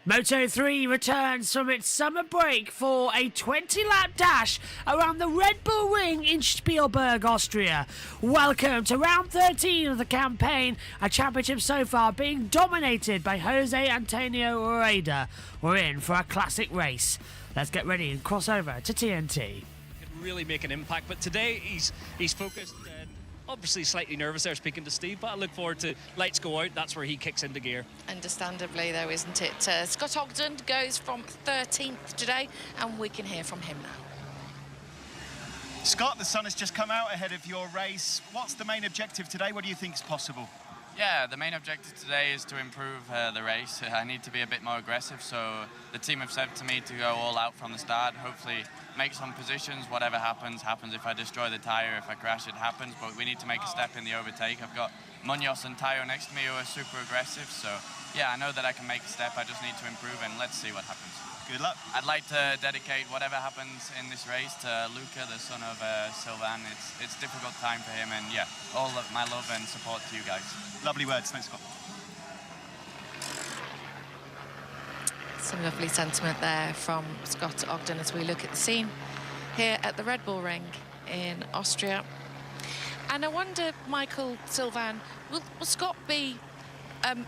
Moto3 returns from its summer break for a 20-lap dash around the Red Bull Ring in Spielberg, Austria. Welcome to round 13 of the campaign, a championship so far being dominated by Jose Antonio Ureda. We're in for a classic race. Let's get ready and cross over to TNT. Can really make an impact, but today he's focused. Obviously slightly nervous there speaking to Steve, but I look forward to lights go out. That's where he kicks into gear. Understandably, though, isn't it? Scott Ogden goes from 13th today, and we can hear from him now. Scott, the sun has just come out ahead of your race. What's the main objective today? What do you think is possible? Yeah, the main objective today is to improve the race. I need to be a bit more aggressive, so the team have said to me to go all out from the start, hopefully make some positions. Whatever happens, happens. If I destroy the tyre, if I crash, it happens, but we need to make a step in the overtake. I've got Munoz and Tayo next to me who are super aggressive, so yeah, I know that I can make a step. I just need to improve, and let's see what happens. Good luck. I'd like to dedicate whatever happens in this race to Luca, the son of Sylvain. It's a difficult time for him, and yeah, all of my love and support to you guys. Lovely words. Thanks, Scott. Some lovely sentiment there from Scott Ogden as we look at the scene here at the Red Bull Ring in Austria. And I wonder, Michael, Sylvain, will Scott be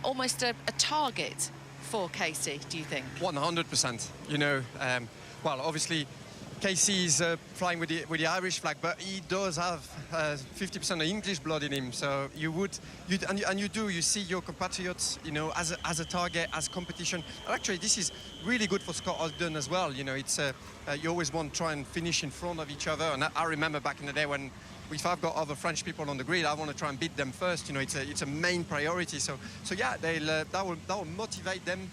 almost a target for Casey, do you think? 100%. You know, well, obviously, Casey is flying with the Irish flag, but he does have 50% of English blood in him. So you see your compatriots, you know, as a target, as competition. And actually, this is really good for Scott Ogden as well. You know, it's you always want to try and finish in front of each other. And I remember back in the day when, if I've got other French people on the grid, I want to try and beat them first. You know, it's a main priority. So yeah, that will motivate them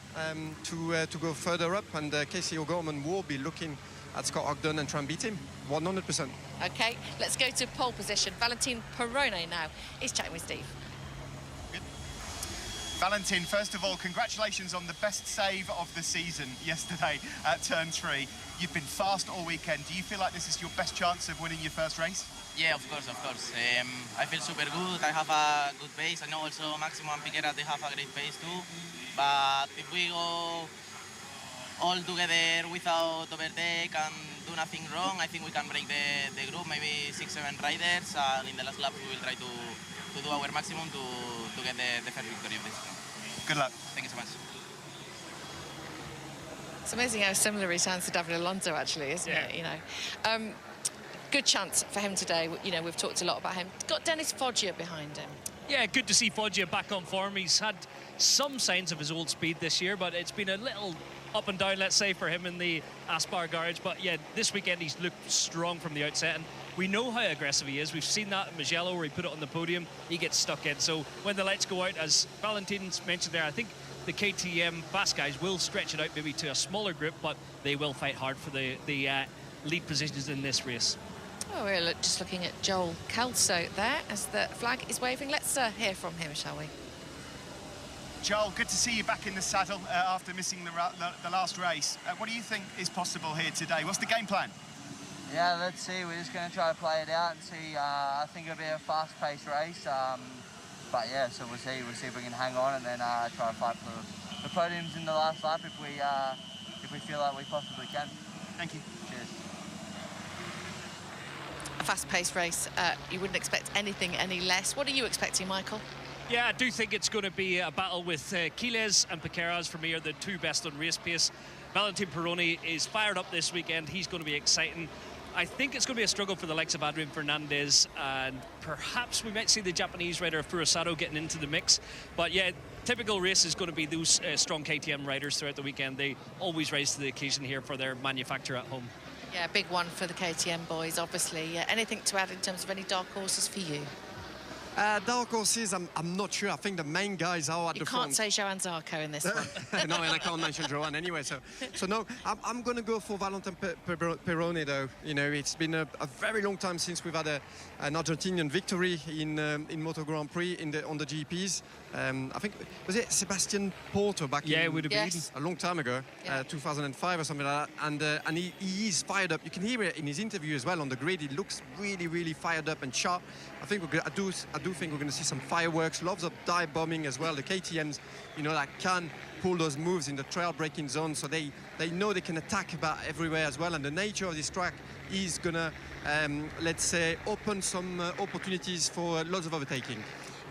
to go further up. And Casey O'Gorman will be looking at Scott Ogden and try and beat him, 100%. Okay, let's go to pole position. Valentin Perrone now is chatting with Steve. Good. Valentin, first of all, congratulations on the best save of the season yesterday at turn 3. You've been fast all weekend. Do you feel like this is your best chance of winning your first race? Yeah, of course, of course. I feel super good. I have a good pace. I know also Maximo and Piquera, they have a great pace too. But if we go all together without overtake and do nothing wrong, I think we can break the group, maybe 6-7 riders, and in the last lap we will try to do our maximum to get the first victory of this season. Good luck. Thank you so much. It's amazing how similar he sounds to David Alonso, actually, isn't it? You know, good chance for him today. You know, we've talked a lot about him. Got Dennis Foggia behind him. Yeah, good to see Foggia back on form. He's had some signs of his old speed this year, but it's been a little up and down, let's say, for him in the Aspar garage. But yeah, this weekend he's looked strong from the outset, and we know how aggressive he is. We've seen that at Mugello where he put it on the podium, he gets stuck in. So when the lights go out, as Valentin's mentioned there, I think the KTM fast guys will stretch it out maybe to a smaller group, but they will fight hard for the lead positions in this race. Oh, we're just looking at Joel Kelso there as the flag is waving. Let's hear from him, shall we? Joel, good to see you back in the saddle after missing the last race. What do you think is possible here today? What's the game plan? Yeah, let's see. We're just going to try to play it out and see. I think it'll be a fast-paced race. But yeah, so we'll see if we can hang on and then try to fight for the podiums in the last lap if we feel like we possibly can. Thank you. Cheers. A fast-paced race. You wouldn't expect anything any less. What are you expecting, Michael? Yeah, I do think it's going to be a battle with Quiles and Piqueras. For me, are the two best on race pace. Valentin Perrone is fired up this weekend. He's going to be exciting. I think it's going to be a struggle for the likes of Adrian Fernandez, and perhaps we might see the Japanese rider Furusato getting into the mix. But yeah, typical race is going to be those strong KTM riders throughout the weekend. They always rise to the occasion here for their manufacturer at home. Yeah, big one for the KTM boys, obviously. Anything to add in terms of any dark horses for you? Dark horses, I'm not sure. I think the main guys are at the front. You can't say Johan Zarco in this one. No, and I can't mention Johan anyway. So no, I'm going to go for Valentin Perrone, though. You know, it's been a very long time since we've had an Argentinian victory in Moto Grand Prix on the GPs. I think, was it Sebastian Porto back it would have been a long time ago, 2005 or something like that. And he is fired up. You can hear it in his interview as well on the grid. He looks really, really fired up and sharp. I think I do do think we're going to see some fireworks, lots of dive bombing as well. The KTMs, you know, that can pull those moves in the trail braking zone, so they know they can attack about everywhere as well. And the nature of this track is going to, let's say, open some opportunities for lots of overtaking.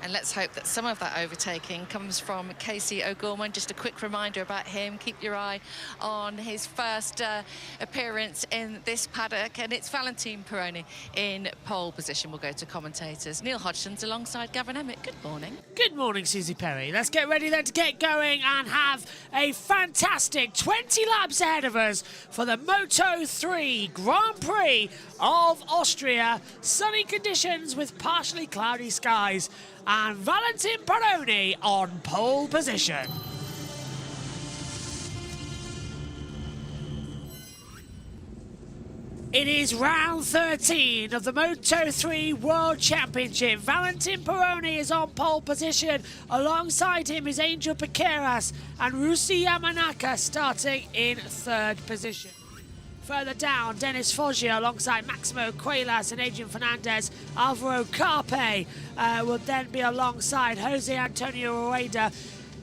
And let's hope that some of that overtaking comes from Casey O'Gorman. Just a quick reminder about him. Keep your eye on his first appearance in this paddock. And it's Valentin Peroni in pole position. We'll go to commentators. Neil Hodgson's alongside Gavin Emmett. Good morning. Good morning, Susie Perry. Let's get ready then to get going and have a fantastic 20 laps ahead of us for the Moto3 Grand Prix of Austria. Sunny conditions with partially cloudy skies. And Valentin Peroni on pole position. It is round 13 of the Moto3 World Championship. Valentin Peroni is on pole position. Alongside him is Angel Piqueras and Russi Yamanaka starting in third position. Further down, Dennis Foggia alongside Maximo Cuelas and Adrian Fernandez. Alvaro Carpe will then be alongside Jose Antonio Rueda.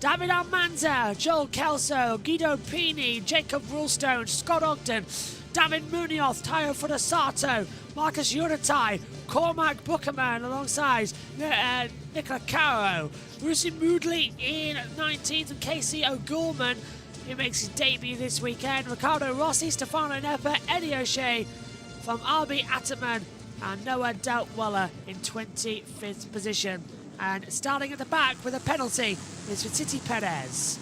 David Almanza, Joel Kelso, Guido Pini, Jacob Rulstone, Scott Ogden, David Munoz, Tayo Fudasato, Marcus Uratai, Cormac Buckerman alongside Nicola Caro. Russi Moodley in 19th and Casey O'Gorman, who makes his debut this weekend. Ricardo Rossi, Stefano Nepper, Eddie O'Shea from RB Atterman, and Noah Doubtweller in 25th position. And starting at the back with a penalty is Vicente Perez.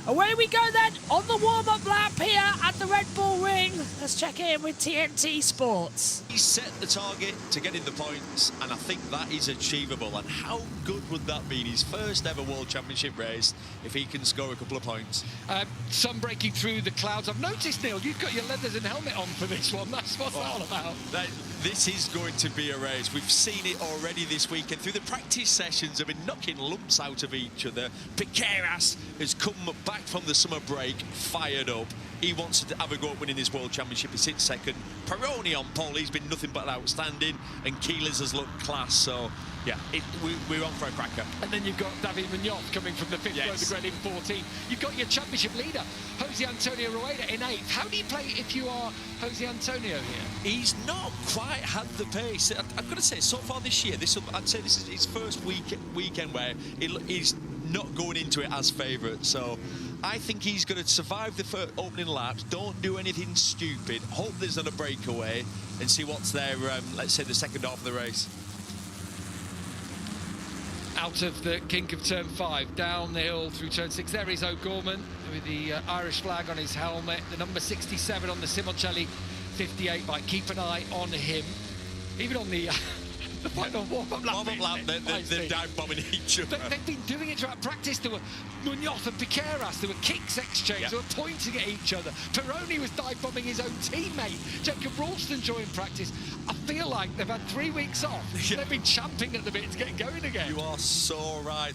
Away we go then on the warm-up lap here at the Red Bull Ring. Let's check in with TNT Sports. He set the target to get in the points, and I think that is achievable. And how good would that be in his first ever World Championship race if he can score a couple of points? Sun breaking through the clouds. I've noticed, Neil, you've got your leathers and helmet on for this one. That's what's all about. This is going to be a race. We've seen it already this weekend. Through the practice sessions, they've been knocking lumps out of each other. Piqueras has come back from the summer break fired up. He wants to have a go at winning this World Championship. He sits second. Peroni on pole, he's been nothing but outstanding, and Keelis has looked class. So yeah, we're on for a cracker. And then you've got David Munoz coming from the fifth row, the grid in 14. You've got your championship leader, Jose Antonio Rueda, in 8th. How do you play if you are Jose Antonio here? He's not quite had the pace. I've got to say, so far this year, I'd say this is his first weekend where he's not going into it as favourite. So I think he's going to survive the first opening laps, don't do anything stupid, hope there's not a breakaway, and see what's there, let's say, the second half of the race. Out of the kink of turn 5, down the hill through turn 6. There is O'Gorman with the Irish flag on his helmet, the number 67 on the Simoncelli 58 bike. Keep an eye on him. Even on the final warm-up lap. They're dive bombing each other. They've been doing it throughout practice. There were Munoz and Piqueras, there were kicks exchanged, they were pointing at each other. Peroni was dive bombing his own teammate, Jacob Ralston, during practice. I feel like they've had 3 weeks off. They've been champing at the bit to get going again. You are so right.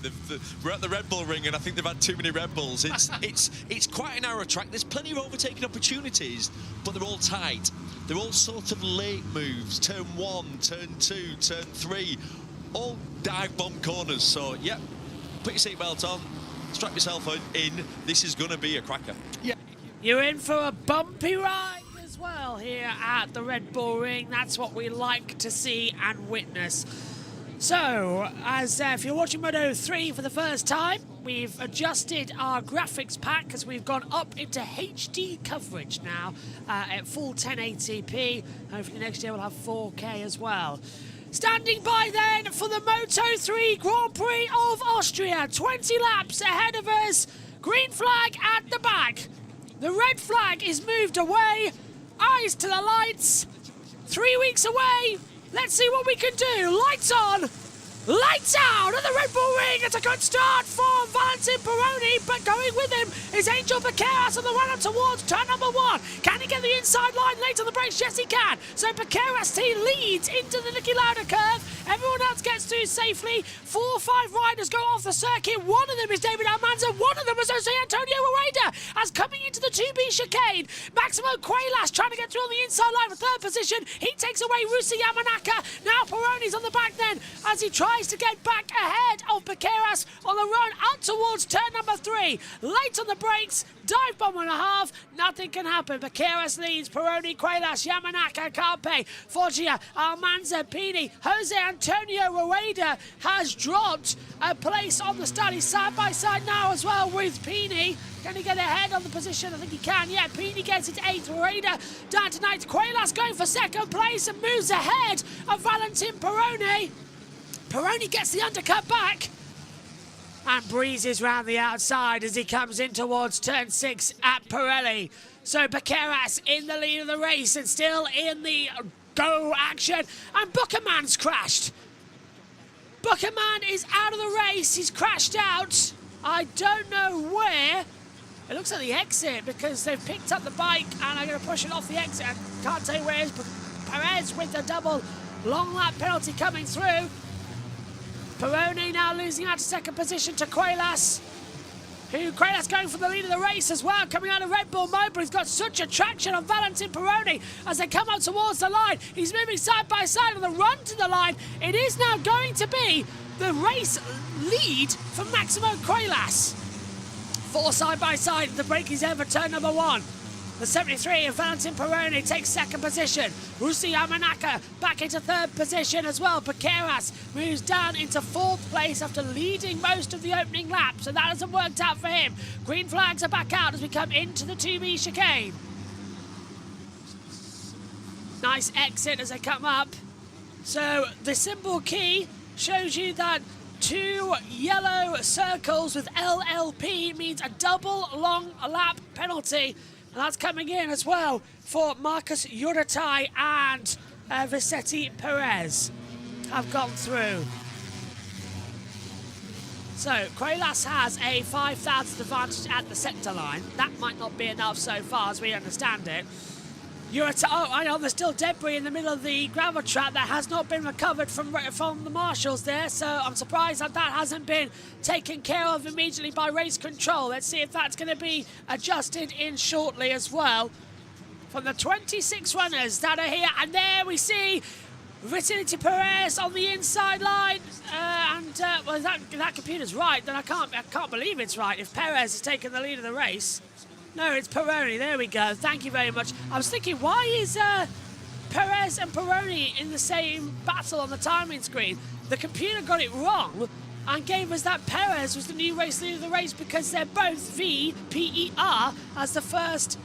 We're at the Red Bull Ring, and I think they've had too many Red Bulls. It's quite a narrow track. There's plenty of overtaking opportunities, but they're all tight. They're all sort of late moves. Turn 1, turn 2, turn 3, all dive bomb corners. So yeah, put your seatbelt on, strap yourself in. This is going to be a cracker. Yeah, you're in for a bumpy ride as well here at the Red Bull Ring. That's what we like to see and witness. So, as if you're watching Moto3 for the first time, we've adjusted our graphics pack because we've gone up into HD coverage now at full 1080p. Hopefully next year we'll have 4K as well. Standing by then for the Moto3 Grand Prix of Austria. 20 laps ahead of us. Green flag at the back. The red flag is moved away. Eyes to the lights. 3 weeks away. Let's see what we can do. Lights on. Lights out at the Red Bull Ring. It's a good start for Valentin Peroni, but going with him is Angel Piqueras on the run up towards turn number 1. Can he get the inside line late on the brakes? Yes, he can. So Piqueras leads into the Niki Lauda curve. Everyone else gets through safely. 4 or 5 riders go off the circuit. One of them is David Almanza. One of them is Jose Antonio Rueda. As coming into the 2B chicane, Maximo Cuelas trying to get through on the inside line for 3rd position. He takes away Russi Yamanaka. Now Peroni's on the back then as he tries tries to get back ahead of Piqueras on the run up towards turn number 3. Late on the brakes, dive bomb and a half, nothing can happen. Piqueras leads, Peroni, Cuelas, Yamanaka, Carpe, Foggia, Almanza, Pini, Jose Antonio Rueda has dropped a place on the start. He's side by side now as well with Pini. Can he get ahead on the position? I think he can. Yeah, Pini gets it 8th. Rueda down to 9th. Cuelas going for 2nd place and moves ahead of Valentin Peroni. Peroni gets the undercut back and breezes round the outside as he comes in towards turn 6 at Pirelli. So Piqueras in the lead of the race and still in the go action. And Buckerman's crashed. Buckerman is out of the race. He's crashed out. I don't know where. It looks like the exit because they've picked up the bike and are going to push it off the exit. I can't tell you where it is, but Perez with the double long lap penalty coming through. Peroni now losing out to 2nd position to Cuelas. Cuelas going for the lead of the race as well, coming out of Red Bull mode, but he's got such a traction on Valentin Peroni as they come up towards the line. He's moving side by side on the run to the line. It is now going to be the race lead for Maximo Cuelas. 4 side by side, the braking zone for turn number 1. The 73 of Valentin Peroni takes 2nd position. Rusi Yamanaka back into 3rd position as well. Piqueras moves down into 4th place after leading most of the opening lap, so that hasn't worked out for him. Green flags are back out as we come into the 2B chicane. Nice exit as they come up. So the symbol key shows you that 2 yellow circles with LLP means a double long lap penalty. And that's coming in as well for Marcus Uritai and Vicente Perez have gone through. So Cuelas has a 5,000th advantage at the sector line. That might not be enough so far as we understand it. Oh, I know there's still debris in the middle of the gravel trap that has not been recovered from the marshals there, so I'm surprised that that hasn't been taken care of immediately by race control. Let's see if that's going to be adjusted in shortly as well. From the 26 runners that are here, and there we see Vicente Perez on the inside line, well, that computer's right, then I can't believe it's right if Perez has taken the lead of the race. No, it's Peroni. There we go. Thank you very much. I was thinking, why is Perez and Peroni in the same battle on the timing screen? The computer got it wrong and gave us that Perez was the new race leader of the race because they're both VPER as the first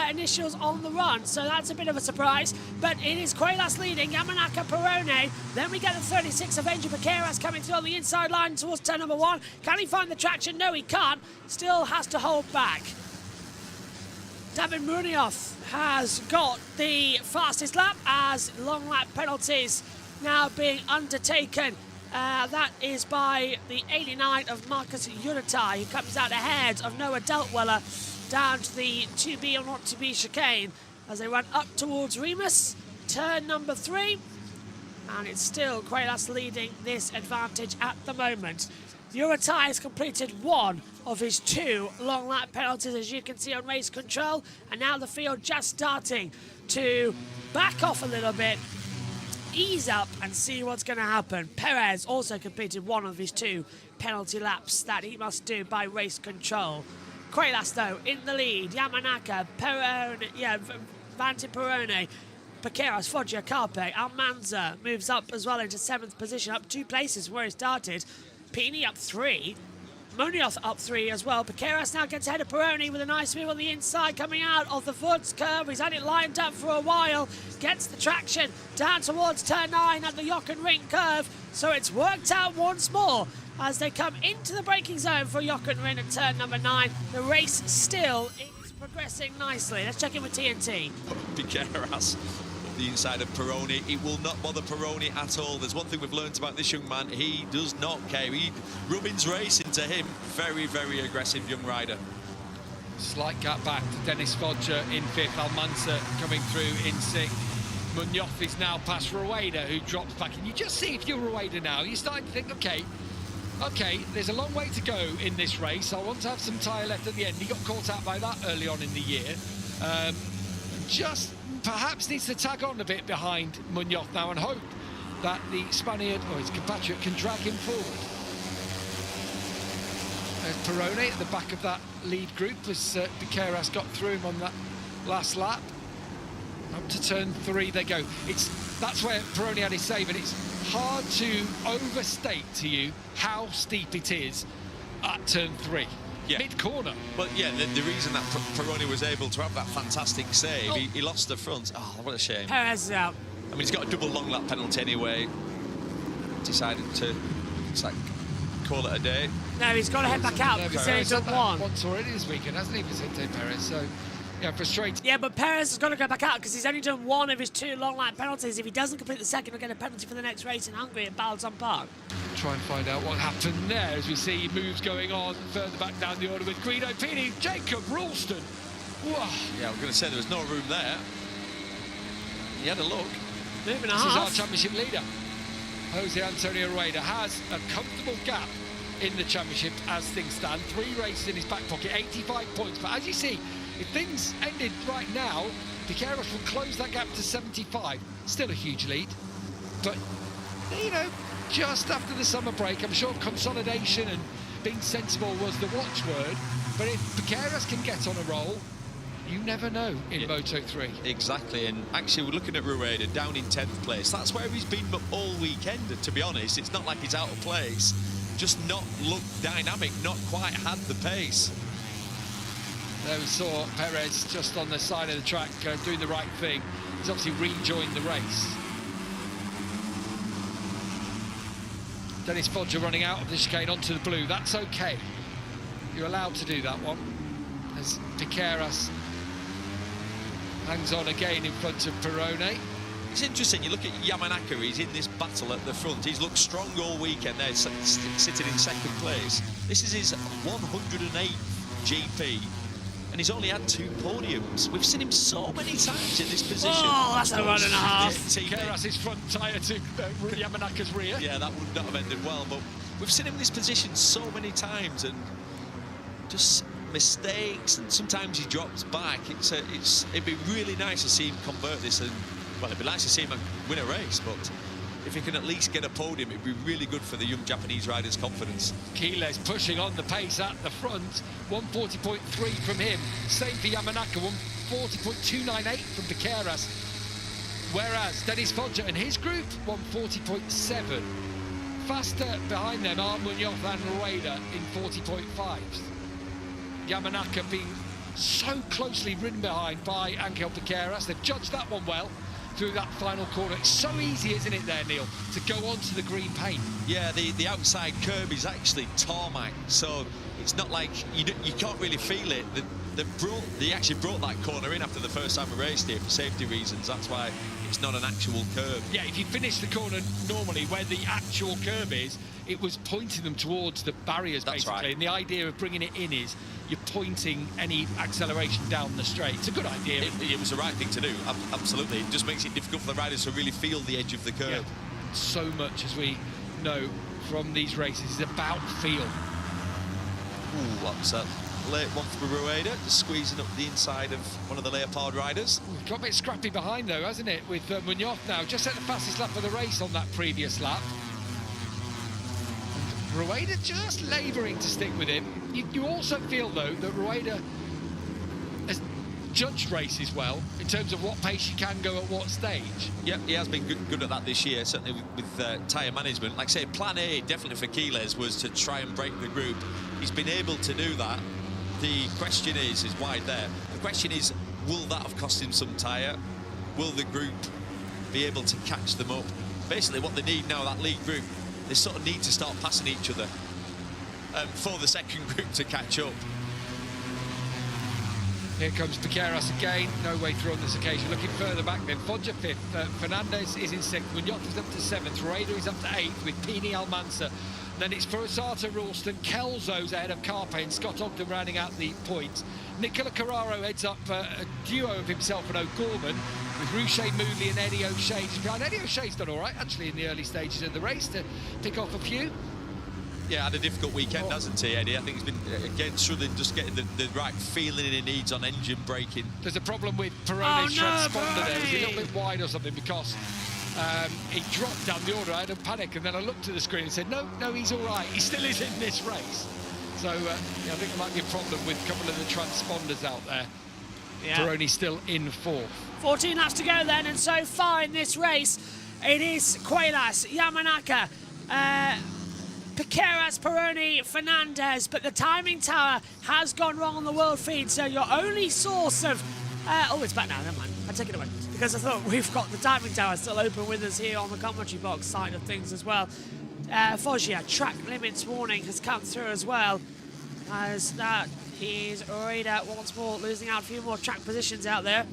initials on the run. So that's a bit of a surprise. But it is Cuelas leading, Yamanaka, Peroni. Then we get the 36 of Angel Piqueras coming through on the inside line towards turn number 1. Can he find the traction? No, he can't. Still has to hold back. David Munoz has got the fastest lap as long lap penalties now being undertaken. That is by the 89 of Marcus Uritai, who comes out ahead of Noah Deltweller down to the 2B or not to be chicane as they run up towards Remus, turn number 3. And it's still Cuelas leading this advantage at the moment. Uritai has completed 1 of his 2 long lap penalties, as you can see on race control, and now the field just starting to back off a little bit, ease up and see what's going to happen. Perez also completed 1 of his 2 penalty laps that he must do by race control. Cuelas though in the lead, Yamanaka, Valentin Peroni, Piqueras, Foggia, Carpe, Almanza moves up as well into 7th position, up 2 places from where he started. Pini up 3, Munoz up 3 as well. Piqueras now gets ahead of Peroni with a nice move on the inside coming out of the Woods curve. He's had it lined up for a while, gets the traction down towards turn 9 at the Jochen Ring curve. So it's worked out once more as they come into the braking zone for Jochen Ring at turn number 9. The race still is progressing nicely. Let's check in with TNT. Piqueras. The inside of Peroni, it will not bother Peroni at all. There's one thing we've learned about this young man, he does not care. Rubin's racing to him. Very, very aggressive young rider. Slight gap back to Dennis Foggia in 5th, Almanza coming through in 6th. Munoz is now past Rueda, who drops back. And you just see if you're Rueda now, you're starting to think, okay, there's a long way to go in this race. I want to have some tyre left at the end. He got caught out by that early on in the year. Just perhaps needs to tag on a bit behind Munoz now and hope that the Spaniard, or his compatriot, can drag him forward. There's Perrone at the back of that lead group as Piqueras got through him on that last lap. Up to turn 3 they go. That's where Perrone had his save, and it's hard to overstate to you how steep it is at turn 3. Yeah. Mid-corner. Well, yeah, the reason that Perrone was able to have that fantastic save, he lost the front. Oh, what a shame. Perez is out. I mean, he's got a double long lap penalty anyway. Decided to, call it a day. No, he's got to head back out because he's only done one. Once already this weekend, hasn't he, Vicente Perez? So, yeah, frustrating. Yeah, but Perez has got to go back out because he's only done one of his 2 long lap penalties. If he doesn't complete the second, he'll get a penalty for the next race in Hungary at Balzan Park. Try and find out what happened there as we see moves going on further back down the order with Guido Pini, Jacob Ralston. Whoa. Yeah, I'm going to say there was no room there. He had a look. Moving This is our championship leader. Jose Antonio Rueda has a comfortable gap in the championship as things stand. 3 races in his back pocket, 85 points. But as you see, if things ended right now, Piqueras will close that gap to 75. Still a huge lead. But, you know, just after the summer break, I'm sure consolidation and being sensible was the watchword. But if Piqueras can get on a roll, you never know in Moto3. Exactly, and actually we're looking at Rueda down in 10th place. That's where he's been all weekend, and to be honest, it's not like he's out of place. Just not looked dynamic, not quite had the pace. There we saw Perez just on the side of the track doing the right thing. He's obviously rejoined the race. Dennis Foggia running out of the chicane onto the blue. That's okay. You're allowed to do that one. As Piqueras hangs on again in front of Perrone. It's interesting, you look at Yamanaka, he's in this battle at the front. He's looked strong all weekend there, sitting in 2nd place. This is his 108th GP, and he's only had 2 podiums. We've seen him so many times in this position. Oh, that's a run and a half. Piqueras' front tyre to Yamanaka's rear. Yeah, that would not have ended well, but we've seen him in this position so many times, and just mistakes, and sometimes he drops back. It'd be really nice to see him convert this, and well, it'd be nice to see him win a race, but if he can at least get a podium, it'd be really good for the young Japanese rider's confidence. Quiles pushing on the pace at the front, 140.3 from him. Same for Yamanaka, 140.298 from Piqueras. Whereas Dennis Foggia and his group, 140.7. Faster behind them are Munoz and Rueda in 40.5s. Yamanaka being so closely ridden behind by Angel Piqueras. They've judged that one well through that final corner. It's so easy, isn't it there, Neil, to go onto the green paint? Yeah, the outside curb is actually tarmac, so it's not like you can't really feel it. They actually brought that corner in after the first time we raced here for safety reasons. That's why it's not an actual curb. Yeah, if you finish the corner normally where the actual curb is, it was pointing them towards the barriers, basically. Right. And the idea of bringing it in is you're pointing any acceleration down the straight. It's a good idea. It was the right thing to do, absolutely. It just makes it difficult for the riders to really feel the edge of the curb. Yeah. So much, as we know from these races, is about feel. Ooh, what's that? Late one for Rueda, just squeezing up the inside of one of the Leopard riders. Ooh, got a bit scrappy behind, though, hasn't it, with Munoz now. Just set the fastest lap of the race on that previous lap. And Rueda just labouring to stick with him. You also feel, though, that Rueda has judged races well in terms of what pace you can go at what stage. Yep, he has been good at that this year, certainly with tyre management. Like I say, plan A, definitely for Quiles, was to try and break the group. He's been able to do that. The question is wide there. The question is, will that have cost him some tyre? Will the group be able to catch them up? Basically, what they need now, that lead group, they sort of need to start passing each other for the second group to catch up. Here comes Piqueras again, no way through on this occasion. Looking further back then, Foggia 5th, Fernandez is in 6th, Munoz is up to 7th, Rueda is up to 8th with Pini Almansa. Then it's Furusato, Ralston, Kelzo's ahead of Carpe and Scott Ogden rounding out the points. Nicola Carraro heads up a duo of himself and O'Gorman with Rouchet Moodley and Eddie O'Shea behind. Eddie O'Shea's done all right, actually, in the early stages of the race to pick off a few. Yeah, had a difficult weekend, hasn't he, Eddie? I think he's been, again, struggling just getting the right feeling he needs on engine braking. There's a problem with Perrone's transponder there. It's a little bit wide or something because He dropped down the order. I had a panic, and then I looked at the screen and said, no, he's all right. He still is in this race. So, yeah, I think there might be a problem with a couple of the transponders out there. Yeah. Peroni still in fourth. 14 laps to go then, and so far in this race, it is Cuelas, Yamanaka, Piqueras, Peroni, Fernandez, but the timing tower has gone wrong on the world feed, so your only source of... oh, it's back now, never mind. I take it away. Because I thought we've got the timing tower still open with us here on the commentary box side of things as well. Foggia, track limits warning has come through as well. As that is Raider once more losing out a few more track positions out there.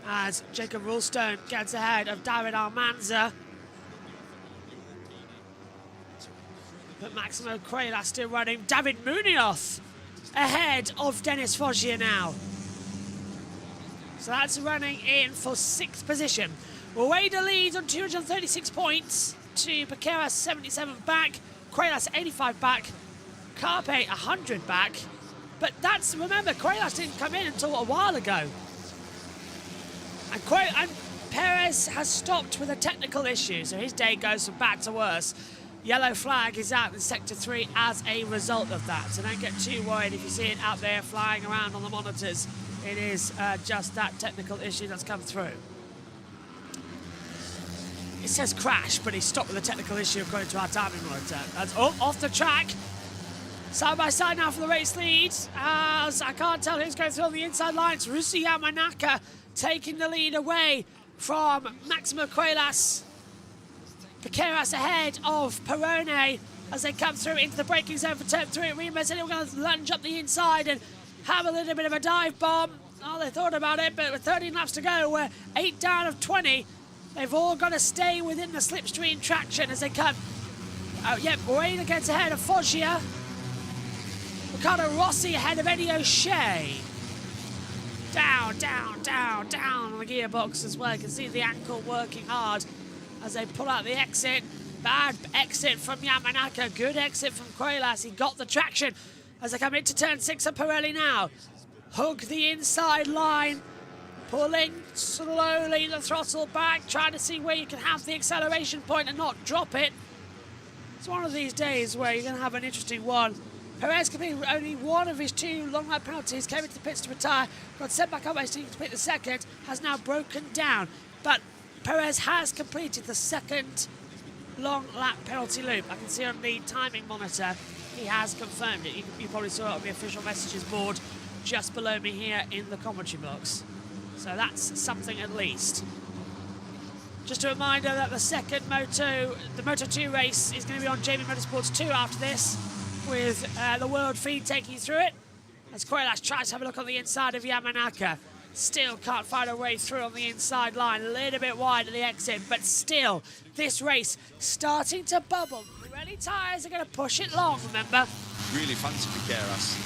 As Jacob Rulstone gets ahead of David Almanza. But Maximo Cuelas still running. David Munoz ahead of Dennis Foggia now. So that's running in for 6th position. Rueda leads on 236 points to Piqueras 77 back, Cuelas 85 back, Carpe 100 back. But that's, remember, Cuelas didn't come in until a while ago. And Perez has stopped with a technical issue, so his day goes from bad to worse. Yellow flag is out in Sector 3 as a result of that. So don't get too worried if you see it out there flying around on the monitors. It is just that technical issue that's come through. It says crash, but he stopped with a technical issue according to our timing monitor. That's off the track. Side by side now for the race lead. As I can't tell who's going through on the inside lines. Rusi Yamanaka taking the lead away from Maximo Cuelas. Piqueras ahead of Peroni as they come through into the braking zone for turn 3. Rima said they were going to lunge up the inside and have a little bit of a dive bomb. Oh, they thought about it, but with 13 laps to go, we're 8 down of 20. They've all got to stay within the slipstream traction as they come. Yep, Morena gets ahead of Foggia. Ricardo Rossi ahead of Eddie O'Shea. Down on the gearbox as well. You can see the ankle working hard as they pull out the exit. Bad exit from Yamanaka, good exit from Cuelas. He got the traction as they come into turn 6 of Pirelli now. Hug the inside line, pulling slowly the throttle back, trying to see where you can have the acceleration point and not drop it. It's one of these days where you're going to have an interesting one. Perez completed only one of his 2 long lap penalties, came into the pits to retire, got sent back up racing to complete the second, has now broken down. But Perez has completed the 2nd long lap penalty loop. I can see on the timing monitor, he has confirmed it. You probably saw it on the official messages board just below me here in the commentary box. So that's something at least. Just a reminder that the Moto2 race is going to be on JBMotorsports 2 after this, with the world feed taking you through it. As Cuelas tries to have a look on the inside of Yamanaka. Still can't find a way through on the inside line, a little bit wide at the exit, but still, this race starting to bubble. Pirelli tyres are going to push it long, remember? Really fancy Piqueras.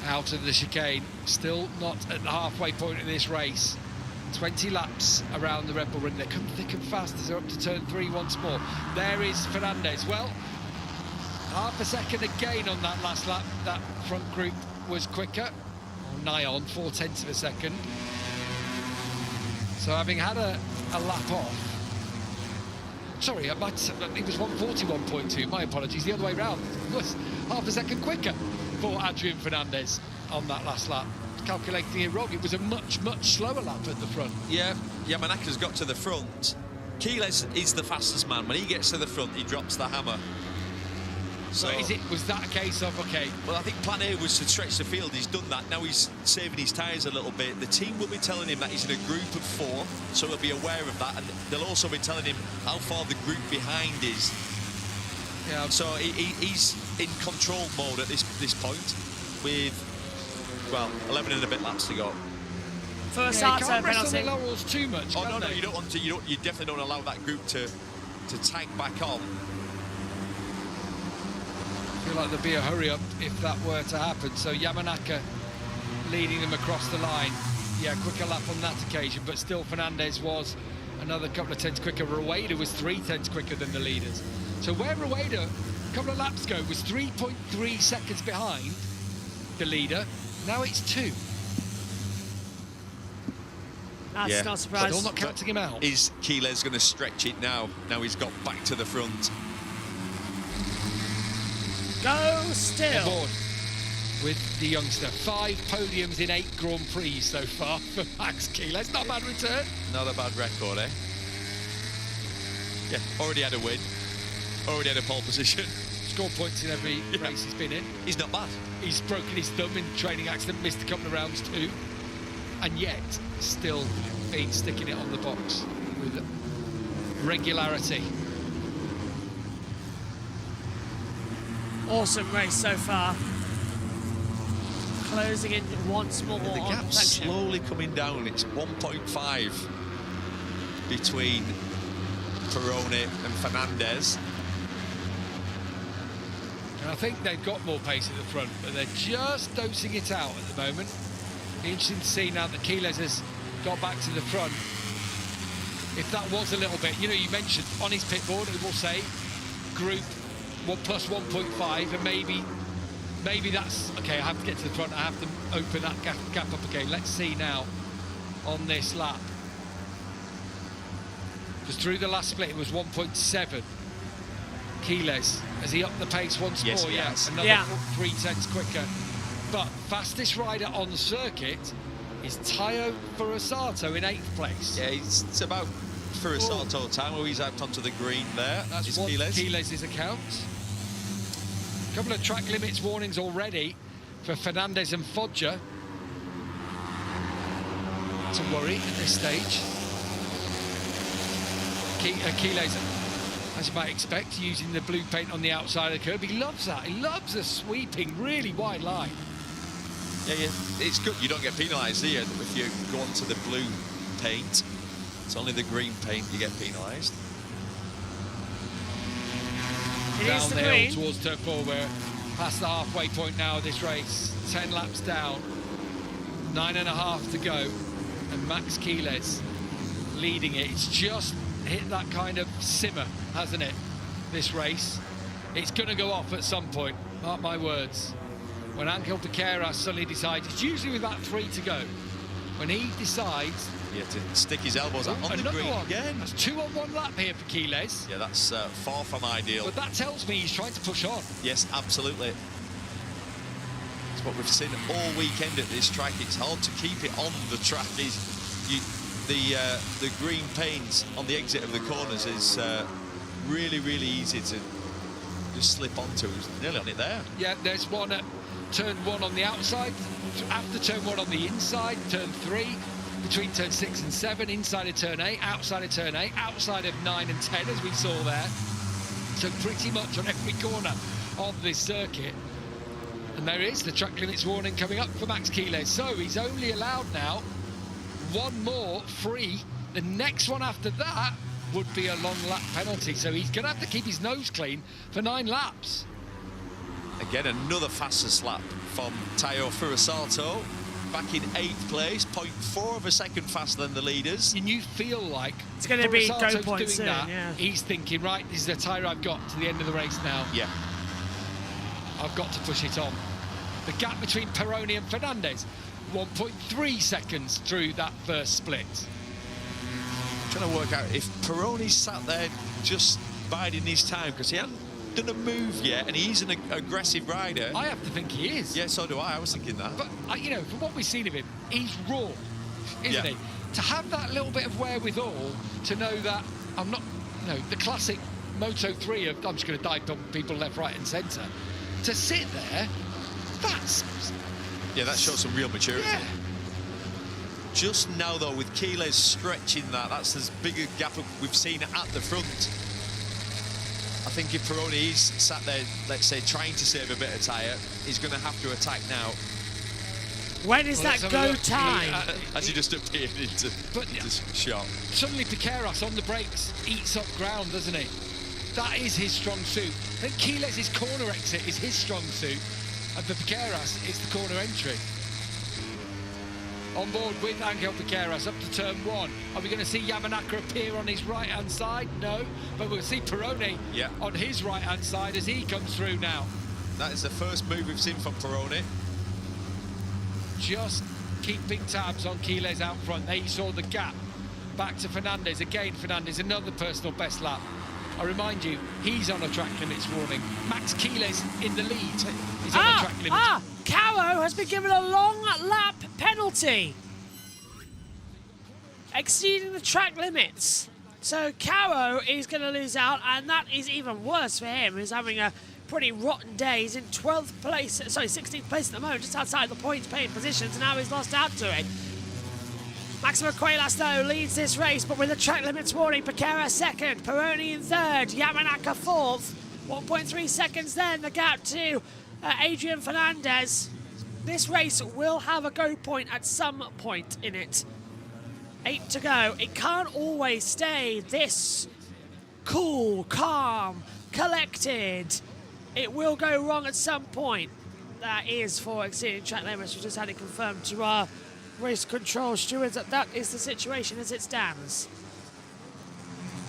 Out of the chicane, still not at the halfway point in this race. 20 laps around the Red Bull Ring. They come thick and fast as they're up to turn 3 once more. There is Fernandez. Well, half a second again on that last lap. That front group was quicker, or nigh on, 0.4 of a second. So having had a lap off, sorry, it was 141.2, my apologies, the other way round. It was half a second quicker for Adrian Fernandez on that last lap. Calculating it wrong, it was a much slower lap at the front. Yeah, Yamanaka's got to the front. Quiles is the fastest man. When he gets to the front, he drops the hammer. So was that a case of, okay? Well, I think plan A was to stretch the field. He's done that. Now he's saving his tyres a little bit. The team will be telling him that he's in a group of 4, so he'll be aware of that. And they'll also be telling him how far the group behind is. Yeah. So he's in control mode at this point with, well, 11 and a bit laps to go. First you start can't rest on penalty. the laurels too much. Oh no, you don't want to. You definitely don't allow that group to tag back on. I feel like there'd be a hurry up if that were to happen. So Yamanaka leading them across the line. Yeah, quicker lap on that occasion, but still Fernandez was another couple of tenths quicker. Rueda was 3 tenths quicker than the leaders. So where Rueda a couple of laps ago was 3.3 seconds behind the leader, now it's 2. That's not surprising. Still not counting him out. Is Quiles going to stretch it now? Now he's got back to the front. Go still. On board with the youngster. 5 podiums in 8 Grand Prix so far for Max Quiles. Not a bad return. Not a bad record, eh? Yeah, already had a win. Already had a pole position. Scored points in every race he's been in. He's not bad. He's broken his thumb in training accident, missed a couple of rounds too, and yet still been sticking it on the box with regularity. Awesome race so far. Closing in once more The on gap's perfection. slowly coming down. It's 1.5 between Peroni and Fernandez. And I think they've got more pace at the front, but they're just dosing it out at the moment. Be interesting to see now that Quiles has got back to the front. If that was a little bit, you know, you mentioned on his pit board, it will say group plus 1.5, and maybe that's okay. I have to get to the front. I have to open that gap up again. Let's see now on this lap. Because through the last split, it was 1.7. Quiles, has he upped the pace once Yes, more? he Yeah, has. another Yeah. 3/10 quicker. But fastest rider on the circuit is Taio Furusato in 8th place. Yeah, it's about Furusato time where he's out onto the green there. That's is what Quiles. Quiles' account. A couple of track limits warnings already for Fernandez and Foggia. To worry at this stage. Quiles, as you might expect, using the blue paint on the outside of the curb. He loves that. He loves the sweeping, really wide line. Yeah, it's good. You don't get penalised, do you? If you go onto the blue paint. It's only the green paint you get penalised. It is Down the the green. hill towards turn 4. We're past the halfway point now of this race. 10 laps down, 9.5 to go, and Max Quiles leading it. It's just hit that kind of simmer, hasn't it, this race? It's going to go off at some point, mark my words. When Angel Piqueras suddenly decides, it's usually with about 3 to go, when he decides... Yeah, to stick his elbows out on the green again. That's 2 on 1 lap here for Quiles. Yeah, that's far from ideal. But that tells me he's trying to push on. Yes, absolutely. It's what we've seen all weekend at this track. It's hard to keep it on the track. The green paint on the exit of the corners is really, really easy to just slip onto. He's nearly on it there. Yeah, there's one at turn 1 on the outside, after turn 1 on the inside, turn 3, between turn 6 and 7, inside of turn 8, outside of turn 8, outside of 9 and 10, as we saw there. So pretty much on every corner of this circuit. And there is the track limits warning coming up for Max Quiles. So he's only allowed now 1 more free. The next one after that would be a long lap penalty. So he's going to have to keep his nose clean for 9 laps. Again, another fastest lap from Taio Furusato. Back in 8th place, 0.4 of a second faster than the leaders. And you feel like it's going to be go Furusato's point doing soon, that. yeah. He's thinking, right, this is the tyre I've got to the end of the race now. Yeah. I've got to push it on. The gap between Peroni and Fernandez, 1.3 seconds through that first split. I'm trying to work out if Peroni sat there just biding his time because he hadn't done a move yet, and he's an aggressive rider. I have to think he is. Yeah, so do I was thinking that. But, you know, from what we've seen of him, he's raw, isn't Yeah. he? To have that little bit of wherewithal to know that I'm not, you know, the classic Moto3 of I'm just going to dive on people left, right and centre. To sit there, that's... Yeah, that shows some real maturity. Yeah. Just now, though, with Quiles stretching that's as big a gap we've seen at the front. I think if Peroni is sat there, let's say, trying to save a bit of tyre, he's going to have to attack now. When is that go time? As he just appeared into shot. Suddenly Piqueras on the brakes eats up ground, doesn't he? That is his strong suit. I think Quiles' corner exit is his strong suit, and for Piqueras, it's the corner entry. On board with Angel Piqueras up to turn 1. Are we going to see Yamanaka appear on his right-hand side? No, but we'll see Peroni on his right-hand side as he comes through now. That is the first move we've seen from Peroni. Just keeping tabs on Quiles out front. They saw the gap back to Fernandez. Again, Fernandez, another personal best lap. I remind you, he's on a track limits warning. Max Quiles in the lead. He's on a track limits. Caro has been given a long lap penalty, exceeding the track limits. So Caro is going to lose out, and that is even worse for him. He's having a pretty rotten day. He's in 12th place, sorry, 16th place at the moment, just outside the points-paying positions, and now he's lost out to it. Maximo Cuelas, though, leads this race, but with a track limits warning. Pequera second, Peroni in third, Yamanaka fourth. 1.3 seconds then, the gap to Adrian Fernandez. This race will have a go point at some point in it. 8 to go. It can't always stay this cool, calm, collected. It will go wrong at some point. That is for exceeding track limits. We just had it confirmed to our race control stewards that is the situation as it stands.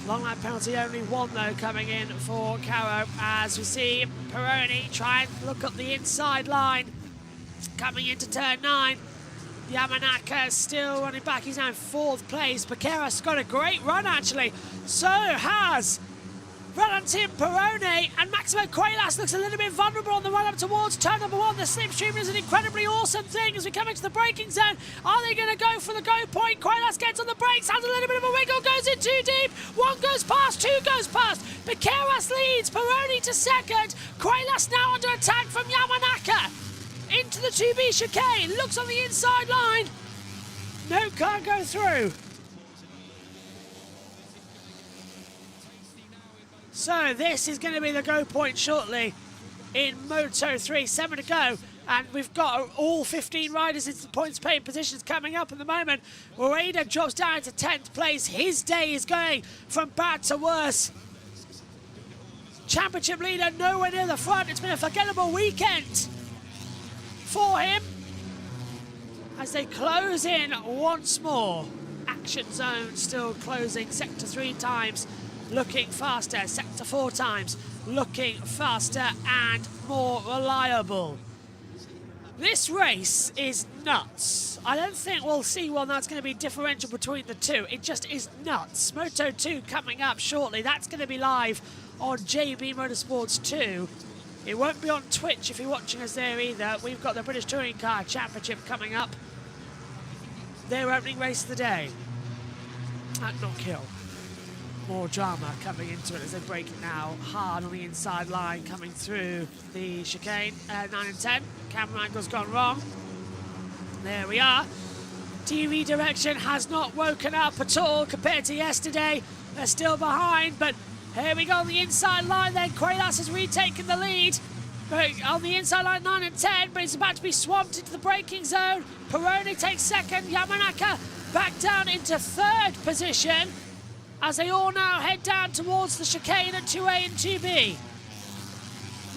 Long lap penalty, only one though coming in for Caro, as we see Peroni try and look up the inside line coming into turn 9. Yamanaka still running back, he's now in 4th place. Pequera's got a great run actually, so has Valentin Peroni, and Maximo Cuelas looks a little bit vulnerable on the run up towards turn number 1. The slipstream is an incredibly awesome thing as we come into the braking zone. Are they going to go for the go point? Cuelas gets on the brakes, has a little bit of a wiggle, goes in too deep. 1 goes past, 2 goes past. Pequeras leads, Peroni to second. Cuelas now under attack from Yamanaka. Into the 2B chicane, looks on the inside line. No, can't go through. So this is going to be the go point shortly in Moto3, 7 to go. And we've got all 15 riders into the points paying positions coming up at the moment. Rueda drops down to 10th place. His day is going from bad to worse. Championship leader nowhere near the front. It's been a forgettable weekend for him as they close in once more. Action zone still closing. Sector 3 times looking faster, sector 4 times looking faster and more reliable. This race is nuts. I don't think we'll see one that's going to be differential between the two. It just is nuts. Moto 2 coming up shortly. That's going to be live on JBMotorsports 2. It won't be on Twitch if you're watching us there either. We've got the British Touring Car Championship coming up. Their opening race of the day at Knock Hill. More drama coming into it as they break it now. Hard on the inside line coming through the chicane. 9 and 10. Camera angle's gone wrong. There we are. TV direction has not woken up at all compared to yesterday. They're still behind, but here we go on the inside line then. Cuelas has retaken the lead. On the inside line, 9 and 10, but it's about to be swamped into the braking zone. Peroni takes second. Yamanaka back down into 3rd position, as they all now head down towards the chicane at 2A and 2B.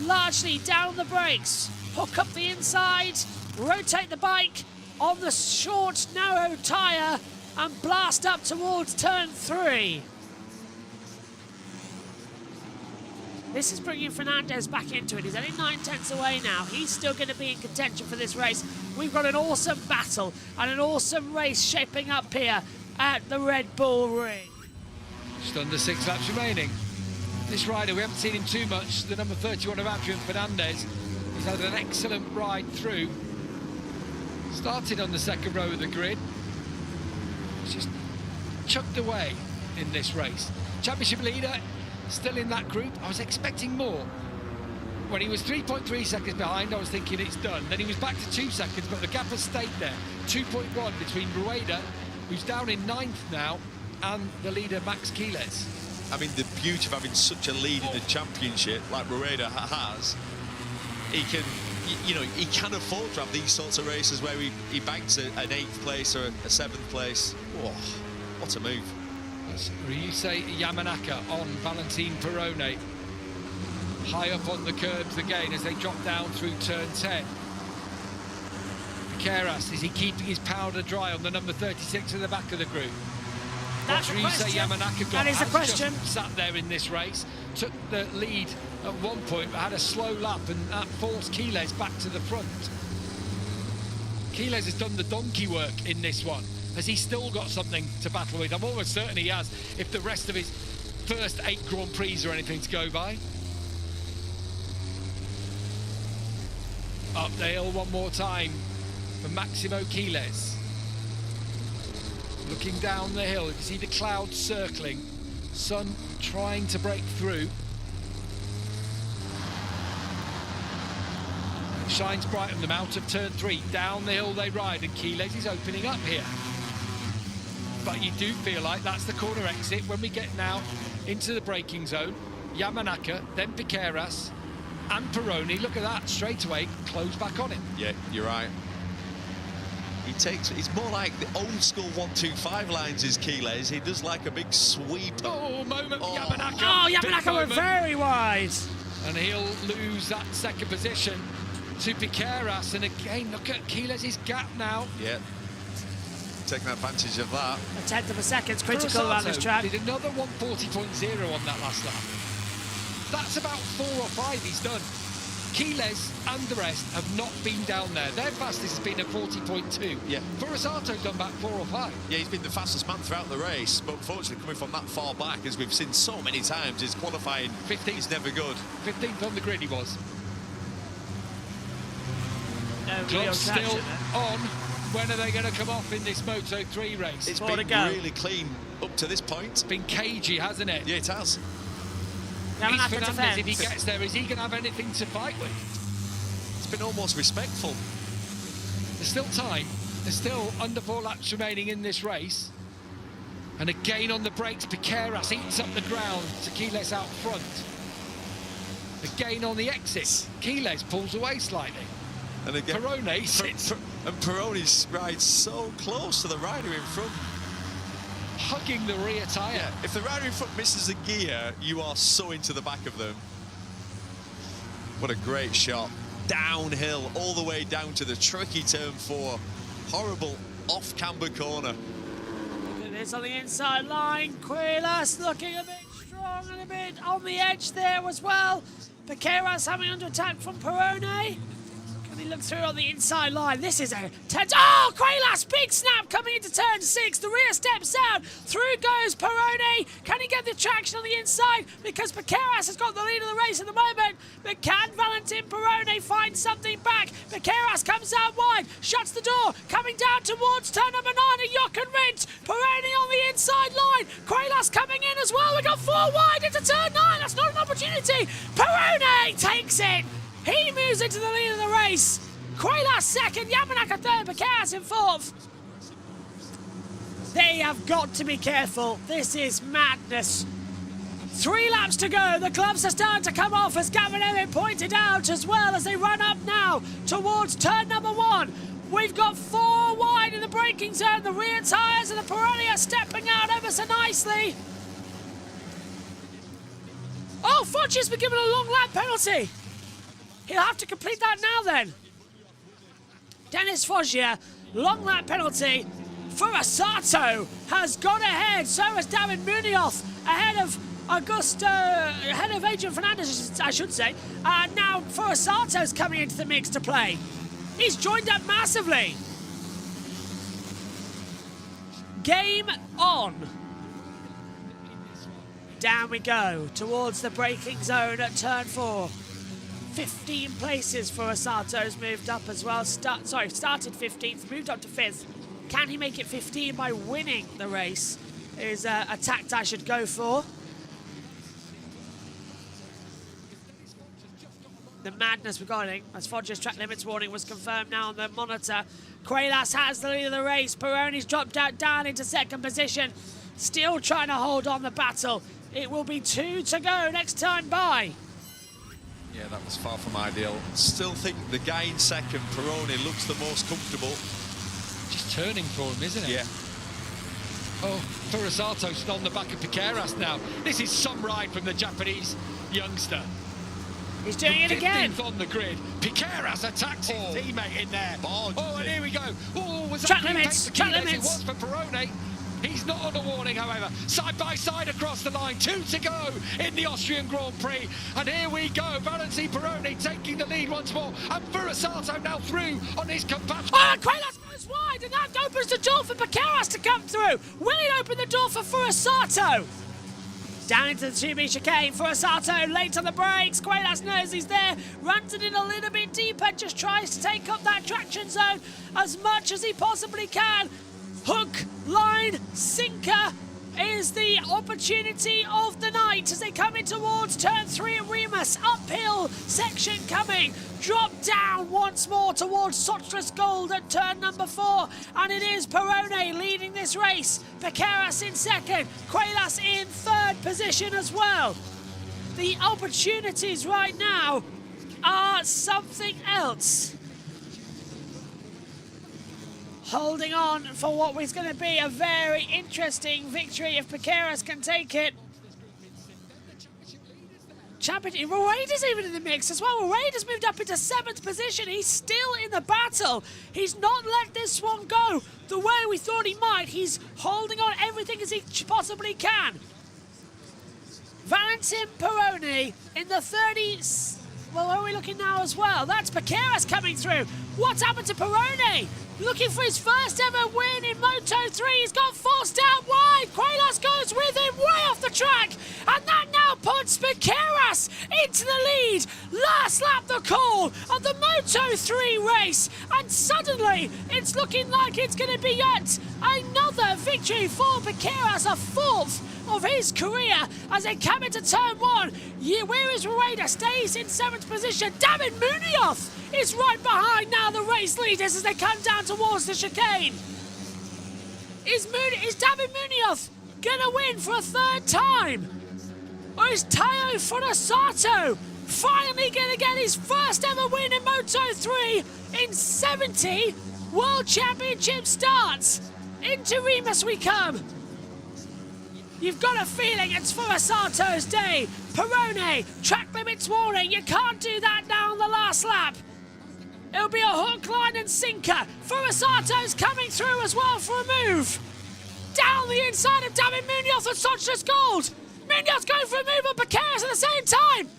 Largely down the brakes, hook up the inside, rotate the bike on the short, narrow tyre, and blast up towards turn 3. This is bringing Fernandez back into it. He's only 9/10 away now. He's still going to be in contention for this race. We've got an awesome battle and an awesome race shaping up here at the Red Bull Ring. Just under 6 laps remaining. This rider, we haven't seen him too much, the number 31 of Adrian Fernandez. He's had an excellent ride through. Started on the 2nd row of the grid. He's just chucked away in this race. Championship leader, still in that group. I was expecting more. When he was 3.3 seconds behind, I was thinking it's done. Then he was back to 2 seconds, but the gap has stayed there. 2.1 between Rueda, who's down in 9th now, and the leader Max Quiles. I mean, the beauty of having such a lead in the championship like Rueda has, he can, you know, he can afford to have these sorts of races where he banks an 8th place or a 7th place. Oh, what a move. Ryusei Yamanaka on Valentin Peroni. High up on the curbs again as they drop down through turn 10. Keras, is he keeping his powder dry on the number 36 in the back of the group? That's a question. Yamanaka That is a question. Just sat there in this race, took the lead at one point, but had a slow lap, and that forced Quiles back to the front. Quiles has done the donkey work in this one. Has he still got something to battle with? I'm almost certain he has, if the rest of his first 8 Grand Prix are anything to go by. Up the hill one more time for Maximo Quiles. Looking down the hill, you can see the clouds circling. Sun trying to break through. It shines bright on them out of turn 3. Down the hill they ride, and Quiles is opening up here. But you do feel like that's the corner exit when we get now into the braking zone. Yamanaka, then Piqueras and Peroni. Look at that, straight away, close back on him. Yeah, you're right. He's more like the old school 1-2-5 lines is Quiles. He does like a big sweep. Oh, moment for Yamanaka. Oh, Yamanaka went very wide. And he'll lose that second position to Piqueras. And again, look at Quiles' gap now. Yeah. Taking advantage of that. A tenth of a second's critical around this track. Did another 140.0 on that last lap. That's about 4 or 5 he's done. Quiles and the rest have not been down there. Their fastest has been at 40.2. Yeah. Furasato done back 4 or 5. Yeah, he's been the fastest man throughout the race, but unfortunately coming from that far back, as we've seen so many times, his qualifying 15th is never good. 15th on the grid he was. No real Clock's still traction there. on. When are they going to come off in this Moto3 race? It's More been to go. really clean up to this point. It's been cagey, hasn't it? Yeah, it has. Luis Yamanaka Fernandez, if he defends. gets there, is he going to have anything to fight with? It's been almost respectful. There's still time. There's still under 4 laps remaining in this race. And again on the brakes, Piqueras eats up the ground to Quiles out front. Again on the exit, Quiles pulls away slightly. And again, Peroni sits and Peroni rides so close to the rider in front. hugging the rear tyre. Yeah, if the rider in front misses a gear, you are so into the back of them. What a great shot. Downhill, all the way down to the tricky turn 4. Horrible off-camber corner. Look at this on the inside line. Quiles looking a bit strong and a bit on the edge there as well. Piqueras having under attack from Peroni. Can he look through on the inside line? This is a tense. Oh, Quiles, big snap coming into turn 6. The rear steps out. Through goes Peroni. Can he get the traction on the inside? Because Piqueras has got the lead of the race at the moment. But can Valentin Peroni find something back? Piqueras comes out wide, shuts the door, coming down towards turn number 9 at Jochen Rindt. Peroni on the inside line. Quiles coming in as well. We got 4 wide into turn 9. That's not an opportunity. Peroni takes it. He moves into the lead of the race. Quiles second, Yamanaka third, Piqueras in 4th. They have got to be careful. This is madness. 3 laps to go. The gloves are starting to come off, as Gavin Emmett pointed out, as well as they run up now towards turn number 1. We've got 4 wide in the braking zone. The rear tyres of the Pirelli are stepping out ever so nicely. Oh, Foggia's been given a long lap penalty. He'll have to complete that now then. Dennis Foggia, long lap penalty. Furasato has gone ahead. So has David Munoz ahead of Adrian Fernandez, I should say. Now Furasato's coming into the mix to play. He's joined up massively. Game on. Down we go towards the braking zone at turn 4. 15 places for Furasato's moved up as well. Started 15th, moved up to 5th. Can he make it 15 by winning the race? Is a tact I should go for. The madness regarding, as Foggia's track limits warning was confirmed now on the monitor. Quiles has the lead of the race. Peroni's dropped out down into second position. Still trying to hold on the battle. It will be 2 to go next time by. Yeah, that was far from ideal. Still think the guy in second, Peroni, looks the most comfortable. Just turning for him, isn't it? Yeah. Oh, Furasato's on the back of Piqueras now. This is some ride from the Japanese youngster. He's doing it again. 15th on the grid. Piqueras attacks his teammate in there. Bond. Oh, and here we go. Oh, was Track that limits, for track Quiles? limits. It was for Peroni. He's not on a warning, however. Side by side across the line, 2 to go in the Austrian Grand Prix. And here we go, Valentin Peroni taking the lead once more. And Furasato now through on his compatriot. Oh, Quaylas goes wide, and that opens the door for Bacaras to come through. Will it open the door for Furasato? Down into the 2B chicane, Furasato late on the brakes. Quaylas knows he's there, runs it in a little bit deeper, just tries to take up that traction zone as much as he possibly can. Hook, line, sinker is the opportunity of the night as they come in towards turn 3 at Remus. Uphill section coming. Drop down once more towards Sotres Gold at turn number 4. And it is Perone leading this race. Bacaras in second. Quaylas in third position as well. The opportunities right now are something else. Holding on for what was going to be a very interesting victory if Bacaras can take it. Champion, Raiders even in the mix as well. Raiders moved up into 7th position. He's still in the battle. He's not let this one go the way we thought he might. He's holding on everything as he possibly can. Valentin Peroni in the 30s. Well, where are we looking now as well? That's Bacaras coming through. What's happened to Peroni? Looking for his first ever win in Moto3. He's got forced out wide. Quaylas goes with him way off the track. And that now puts Bacaras into the lead. Last lap the call of the Moto3 race. And suddenly it's looking like it's going to be yet another victory for Bacaras, a 4th of his career as they come into turn 1. Yeah, where is Rueda? Stays in 7th position. David Munoz is right behind now the race leaders as they come down towards the chicane. Is David Munoz gonna win for a 3rd time? Or is Tayo Furasato finally gonna get his first ever win in Moto3 in 70 World Championship starts? Into Remus we come. You've got a feeling it's Furasato's day. Perone, track limits warning. You can't do that now on the last lap. It'll be a hook, line and sinker. Furasato's coming through as well for a move. Down the inside of David Munoz at Sotres Gold. Munoz going for a move on Bacaras at the same time.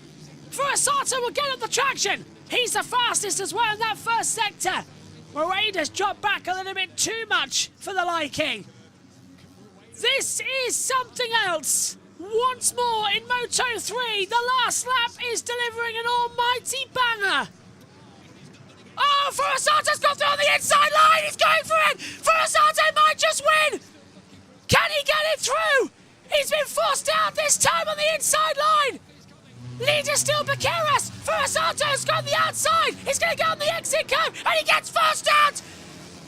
Furasato will get up the traction. He's the fastest as well in that first sector. Moreda's dropped back a little bit too much for the liking. This is something else. Once more in Moto3, the last lap is delivering an almighty banger. Oh, Furasato's got through on the inside line. He's going for it. Furasato might just win. Can he get it through? He's been forced out this time on the inside line. Leader still Bacaras. Furasato's got the outside. He's going to go on the exit curve and he gets forced out.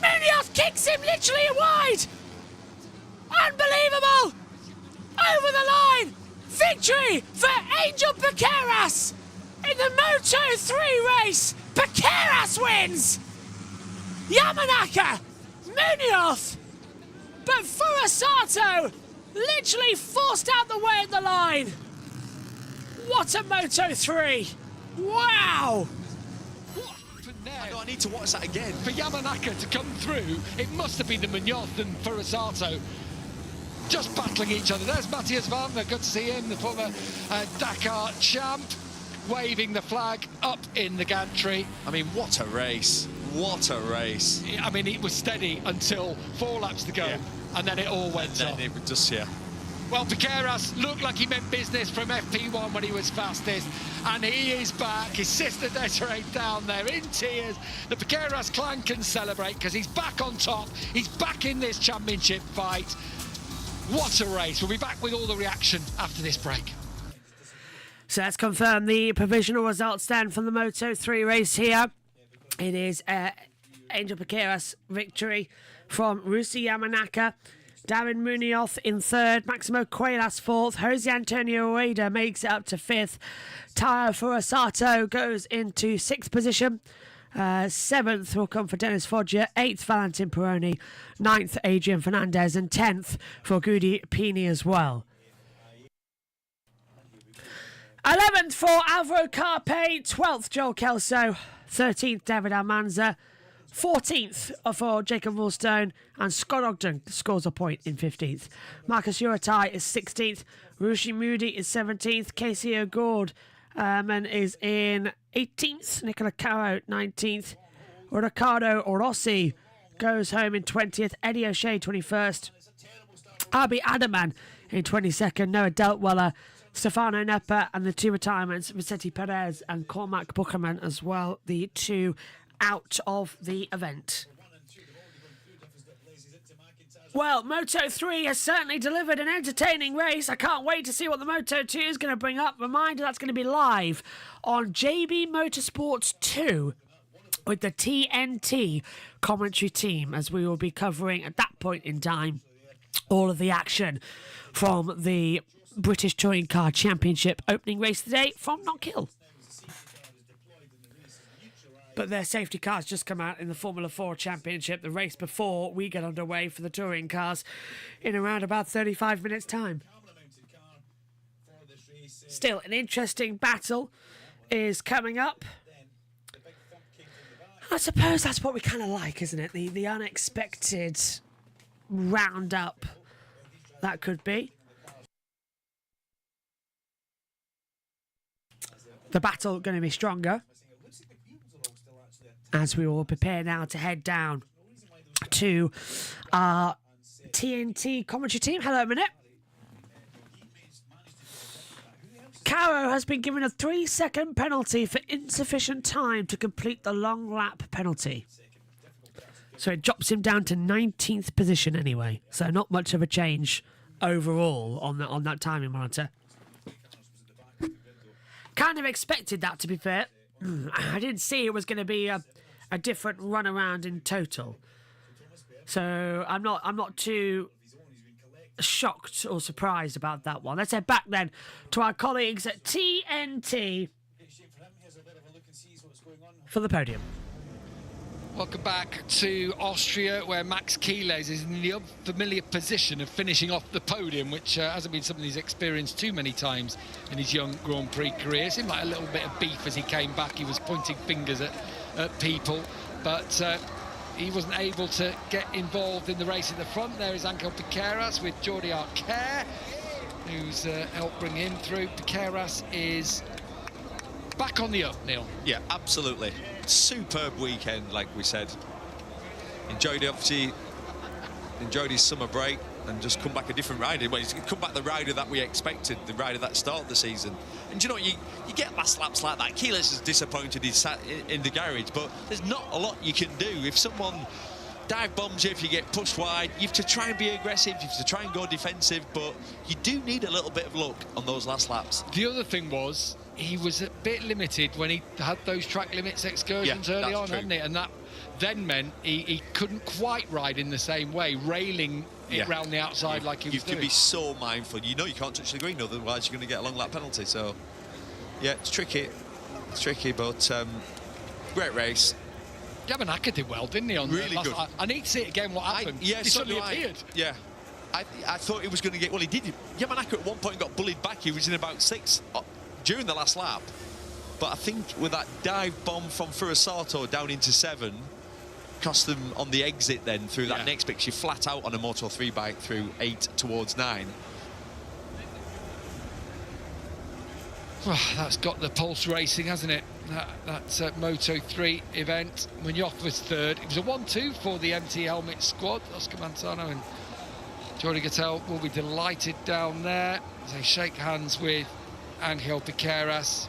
Munoz kicks him literally wide. Unbelievable! Over the line! Victory for Angel Bacaras! In the Moto3 race, Bacaras wins! Yamanaka, Munoz, but Furasato literally forced out the way of the line. What a Moto3! Wow! I need to watch that again. For Yamanaka to come through, it must have been the Munoz and Furasato just battling each other. There's Matthias Wagner, good to see him, the former Dakar champ, waving the flag up in the gantry. I mean, what a race. What a race. I mean, it was steady until 4 laps to go, and then it all went off. It was just, Well, Bacaras looked like he meant business from FP1 when he was fastest, and he is back. His sister Desiree down there in tears. The Bacaras clan can celebrate because he's back on top. He's back in this championship fight. What a race. We'll be back with all the reaction after this break. So let's confirm the provisional results then from the Moto3 race here. It is Angel Bacaras victory from Rusi Yamanaka. Darren Munoz in 3rd, Maximo Quaylas 4th, Jose Antonio Rueda makes it up to 5th, Tayo Furasato goes into 6th position, 7th will come for Dennis Foggia, 8th Valentin Peroni, 9th Adrian Fernandez and 10th for Gudi Pini as well. 11th for Alvaro Carpe, 12th Joel Kelso, 13th David Almanza, 14th for Jacob Woolstone, and Scott Ogden scores a point in 15th. Marcus Uratai is 16th. Rushi Moody is 17th. Casey O'Gord is in 18th. Nicola Caro 19th. Ricardo Rossi goes home in 20th. Eddie O'Shea 21st. Arby Adaman in 22nd. Noah Deltweller, Stefano Nepper, and the two retirements, Vicente Perez and Cormac Buckerman as well, the two out of the event. Well, Moto3 has certainly delivered an entertaining race. I can't wait to see what the Moto2 is going to bring up. Reminder, that's going to be live on JBMotorsports 2 with the TNT commentary team, as we will be covering at that point in time all of the action from the British Touring Car Championship opening race today from Knockhill. But their safety cars just come out in the Formula 4 Championship, the race before we get underway for the touring cars in around about 35 minutes' time. Still, an interesting battle is coming up. I suppose that's what we kind of like, isn't it? The unexpected roundup that could be. The battle going to be stronger, as we will prepare now to head down to our TNT commentary team. Hello, Minute. Caro has been given a 3-second penalty for insufficient time to complete the long lap penalty. So it drops him down to 19th position anyway. So not much of a change overall on that timing monitor. Kind of expected that, to be fair. I didn't see it was going to be a different run around in total, so I'm not too shocked or surprised about that one. Let's head back then to our colleagues at TNT for the podium. Welcome back to Austria, where Max Keeles is in the unfamiliar position of finishing off the podium, which hasn't been something he's experienced too many times in his young Grand Prix career. It seemed like a little bit of beef as he came back. He was pointing fingers at people, but he wasn't able to get involved in the race at the front. There is Angel Piqueras with Jordi Arquer, who's helped bring him through. Piqueras is back on the up, Neil. Yeah, absolutely. Superb weekend, like we said. Enjoyed his summer break and just come back a different rider. Well, he's come back the rider that we expected, the rider that started the season. And you know, you get last laps like that. Keeles is disappointed he's sat in the garage, but there's not a lot you can do. If someone dive bombs you, if you get pushed wide, you have to try and be aggressive, you have to try and go defensive, but you do need a little bit of luck on those last laps. The other thing was, he was a bit limited when he had those track limits excursions early on, hadn't he? And that then meant he couldn't quite ride in the same way, railing it round the outside like he was doing. You have to be so mindful. You know you can't touch the green, otherwise you're going to get a long lap penalty. So, yeah, it's tricky. It's tricky, but great race. Yamanaka did well, didn't he? On really good. I need to see it again. What happened? He suddenly appeared. Yeah. I thought he was going to get... Well, he did. Yamanaka at one point got bullied back. He was in about 6 during the last lap. But I think with that dive bomb from Furusato down into 7, cost them on the exit then through that next bit. You're flat out on a Moto3 bike through 8 towards 9. Well, that's got the pulse racing, hasn't it? That's Moto3 event. Munoz was third. It was a 1-2 for the MT Helmet squad. Oscar Montano and Jordi Gattel will be delighted down there as they shake hands with Angel Piqueras.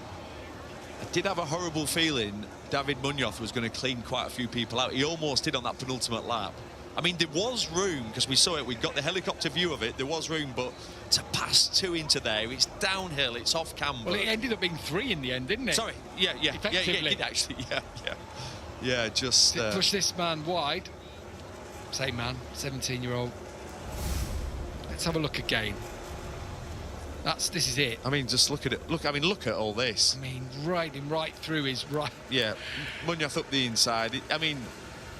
I did have a horrible feeling David Munoz was going to clean quite a few people out. He almost did on that penultimate lap. I mean, there was room, because we saw it, we got the helicopter view of it, there was room, but to pass 2 into there, it's downhill, it's off camber. Well, it ended up being 3 in the end, didn't it? Sorry, yeah, it did actually, yeah, just... push this man wide. Same man, 17-year-old. Let's have a look again. This is it. I mean, just look at it. Look at all this. I mean, riding right through his right. Yeah, Munoz up the inside. I mean,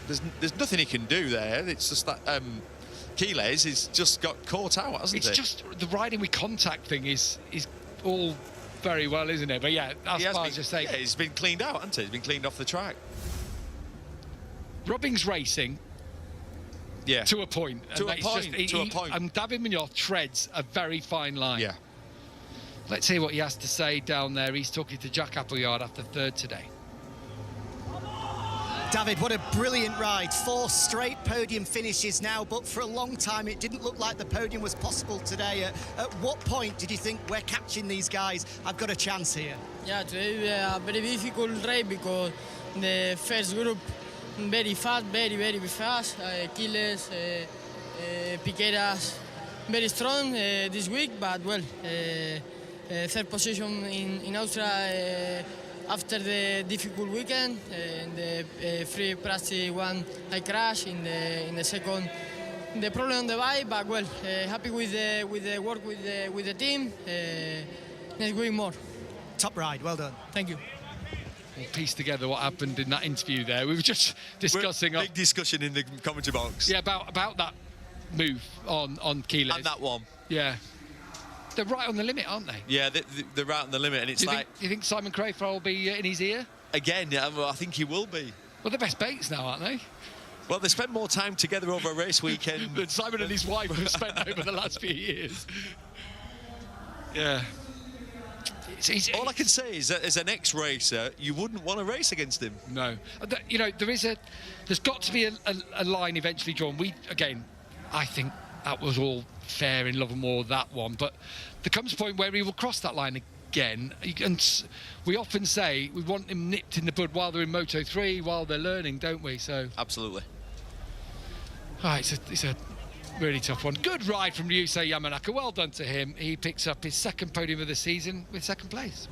there's nothing he can do there. It's just that Keeles has just got caught out, hasn't it? It's just the riding with contact thing is all very well, isn't it? But yeah, that's far as just saying. Yeah, he's been cleaned out, hasn't he? He's been cleaned off the track. Rubbing's racing. Yeah. To a point. To a point. And David Munoz treads a very fine line. Yeah. Let's hear what he has to say down there. He's talking to Jack Appleyard after third today. David, what a brilliant ride. 4 straight podium finishes now, but for a long time it didn't look like the podium was possible today. At what point did you think, we're catching these guys, I've got a chance here? Yeah, today was a very difficult race because the first group very fast, very fast. Killers, Piqueras, very strong this week, but well, third position in Austria after the difficult weekend. In the free practice one, I crashed. In the second, the problem on the bike, but well, happy with the work with the team. Next week more. Top ride, well done. Thank you. We'll piece together what happened in that interview there. We were just discussing... Big discussion in the commentary box. Yeah, about that move on Keyless. And that one. Yeah. They're right on the limit, aren't they? Yeah, they're right on the limit, and it's do you think Simon Crayford will be in his ear? Again, yeah, well, I think he will be. Well, they're best mates now, aren't they? Well, they spent more time together over a race weekend than Simon and his wife have spent over the last few years. Yeah. All I can say is that as an ex-racer, you wouldn't want to race against him. No. You know, there's got to be a line eventually drawn. I think that was all fair in Love and War, that one. But there comes a point where he will cross that line again. And we often say we want him nipped in the bud while they're in Moto3, while they're learning, don't we? So absolutely. It's a really tough one. Good ride from Ryusei Yamanaka. Well done to him. He picks up his second podium of the season with second place.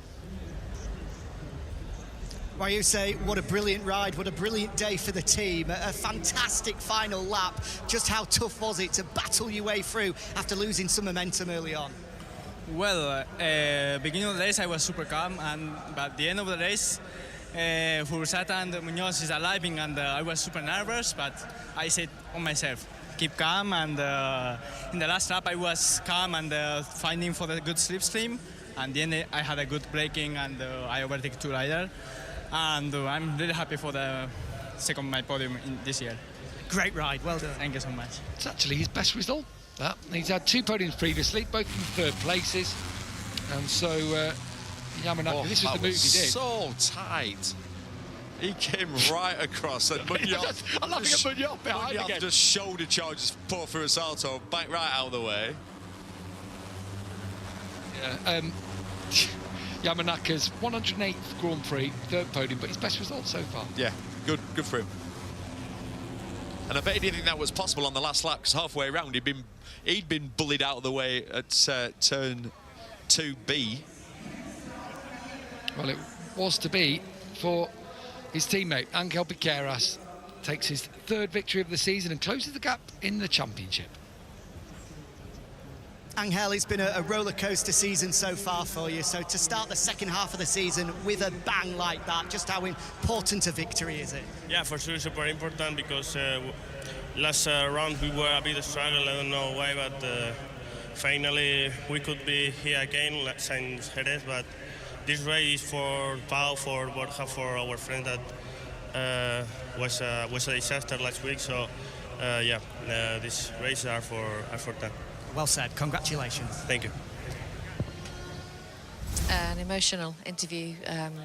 Ryusei, what a brilliant ride, what a brilliant day for the team. A fantastic final lap. Just how tough was it to battle your way through after losing some momentum early on? Well, beginning of the race I was super calm, but at the end of the race, Furushata and Munoz is arriving, and I was super nervous, but I said on myself, keep calm, and in the last lap I was calm and finding for the good slipstream, and then I had a good braking, and I overtook 2 riders, and I'm really happy for the second my podium this year. Great ride, well done. Thank you so much. It's actually his best result. He's had 2 podiums previously, both in 3rd places, and so Yamanaka, this was the move he did. So tight. He came right across, and Munoz, I'm laughing at Munoz behind again. Just shoulder charges, poor for a salto, back right out of the way. Yeah, Yamanaka's 108th Grand Prix, 3rd podium, but his best result so far. Yeah, good for him. And I bet he didn't think that was possible on the last lap, because halfway around he'd been bullied out of the way at turn 2B. Well, it was to be for his teammate Angel Piqueras. Takes his 3rd victory of the season and closes the gap in the championship. Angel, it's been a roller coaster season so far for you. So to start the second half of the season with a bang like that, just how important a victory is it? Yeah, for sure, super important, because last round we were a bit struggle. I don't know why, but finally we could be here again since Jerez. But this race is for Pau, for Borja, for our friend that was a disaster last week. So yeah, these races are for them. Well said. Congratulations. Thank you. An emotional interview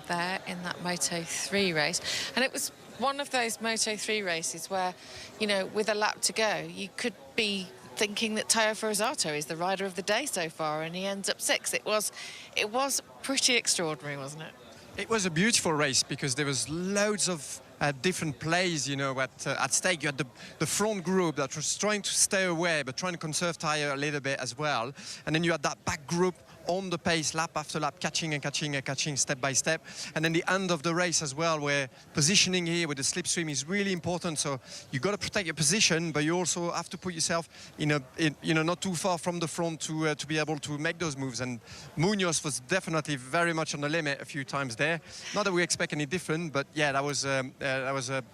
there in that Moto3 race. And it was one of those Moto3 races where, you know, with a lap to go, you could be thinking that Tao Furusato is the rider of the day so far, and he ends up 6th. It was pretty extraordinary, wasn't it? It was a beautiful race because there was loads of different plays, you know, at stake. You had the front group that was trying to stay away but trying to conserve tire a little bit as well, and then you had that back group on the pace, lap after lap, catching and catching and catching step by step. And then the end of the race as well, where positioning here with the slipstream is really important. So you got to protect your position, but you also have to put yourself in you know, not too far from the front to be able to make those moves. And Munoz was definitely very much on the limit a few times there. Not that we expect any different, but yeah, that was a